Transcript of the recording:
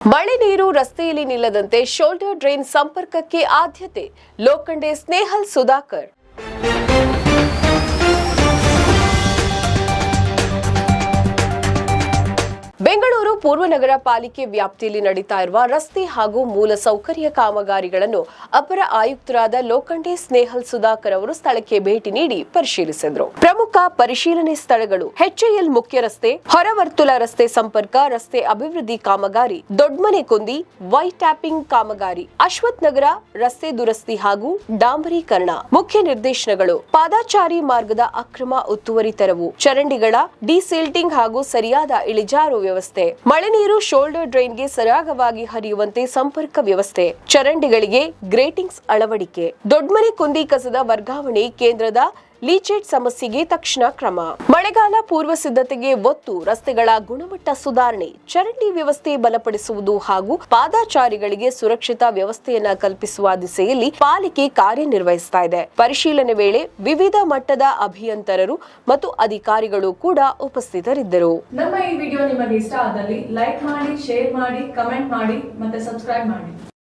ಮಳೆ ನೀರು ರಸ್ತೆಯಲ್ಲಿ ನಿಲ್ಲದಂತೆ ಶೋಲ್ಡರ್ ಡ್ರೈನ್ ಸಂಪರ್ಕಕ್ಕೆ ಆದ್ಯತೆ ಲೋಖಂಡೆ ಸ್ನೇಹಲ್ ಸುಧಾಕರ್. ಬೆಂಗಳೂರು ಪೂರ್ವ ನಗರ ಪಾಲಿಕೆ ವ್ಯಾಪ್ತಿಯಲ್ಲಿ ನಡೀತಾ ಇರುವ ರಸ್ತೆ ಹಾಗೂ ಮೂಲಸೌಕರ್ಯ ಕಾಮಗಾರಿಗಳನ್ನು ಅಪರ ಆಯುಕ್ತರಾದ ಲೋಖಂಡೆ ಸ್ನೇಹಲ್ ಸುಧಾಕರ್ ಅವರು ಸ್ಥಳಕ್ಕೆ ಭೇಟಿ ನೀಡಿ ಪರಿಶೀಲಿಸಿದರು. ಪ್ರಮುಖ ಪರಿಶೀಲನೆ ಸ್ಥಳಗಳು ಎಚ್ಎಎಲ್ ಮುಖ್ಯ ರಸ್ತೆ, ಹೊರವರ್ತುಲ ರಸ್ತೆ ಸಂಪರ್ಕ, ರಸ್ತೆ ಅಭಿವೃದ್ಧಿ ಕಾಮಗಾರಿ, ದೊಡ್ಡಮನೆ ಕುಂದಿ, ವೈ ಟ್ಯಾಪಿಂಗ್ ಕಾಮಗಾರಿ, ಅಶ್ವಥ್ ನಗರ ರಸ್ತೆ ದುರಸ್ತಿ ಹಾಗೂ ಡಾಂಬರೀಕರಣ. ಮುಖ್ಯ ನಿರ್ದೇಶನಗಳು: ಪಾದಾಚಾರಿ ಮಾರ್ಗದ ಅಕ್ರಮ ಒತ್ತುವರಿ ತೆರವು, ಚರಂಡಿಗಳ ಡಿಸಿಲ್ಟಿಂಗ್ ಹಾಗೂ ಸರಿಯಾದ ಇಳಿಜಾರು ವ್ಯವಸ್ಥೆ, ಮಳೆ ನೀರು ಶೋಲ್ಡರ್ ಡ್ರೈನ್ಗೆ ಸರಾಗವಾಗಿ ಹರಿಯುವಂತೆ ಸಂಪರ್ಕ ವ್ಯವಸ್ಥೆ, ಚರಂಡಿಗಳಿಗೆ ಗ್ರೇಟಿಂಗ್ಸ್ ಅಳವಡಿಕೆ, ದೊಡ್ಡಮನೆ ಕುಂದಿ ಕಸದ ವರ್ಗಾವಣೆ, ಕೇಂದ್ರದ ಲೀಚೇಟ್ ಸಮಸ್ಯೆಗೆ ತಕ್ಷಣ ಕ್ರಮ, ಮಳೆಗಾಲ ಪೂರ್ವ ಸಿದ್ಧತೆಗೆ ಒತ್ತು, ರಸ್ತೆಗಳ ಗುಣಮಟ್ಟ ಸುಧಾರಣೆ, ಚರಂಡಿ ವ್ಯವಸ್ಥೆ ಬಲಪಡಿಸುವುದು ಹಾಗೂ ಪಾದಾಚಾರಿಗಳಿಗೆ ಸುರಕ್ಷಿತ ವ್ಯವಸ್ಥೆಯನ್ನ ಕಲ್ಪಿಸುವ ದಿಸೆಯಲ್ಲಿ ಪಾಲಿಕೆ ಕಾರ್ಯನಿರ್ವಹಿಸ್ತಾ ಇದೆ. ಪರಿಶೀಲನೆ ವೇಳೆ ವಿವಿಧ ಮಟ್ಟದ ಅಭಿಯಂತರರು ಮತ್ತು ಅಧಿಕಾರಿಗಳು ಕೂಡ ಉಪಸ್ಥಿತರಿದ್ದರು. ನಮ್ಮ ಈ ವಿಡಿಯೋ ನಿಮಗೆ ಇಷ್ಟ ಆದಲ್ಲಿ ಲೈಕ್ ಮಾಡಿ, ಶೇರ್ ಮಾಡಿ, ಕಮೆಂಟ್ ಮಾಡಿ ಮತ್ತೆ ಸಬ್ಸ್ಕ್ರೈಬ್ ಮಾಡಿ.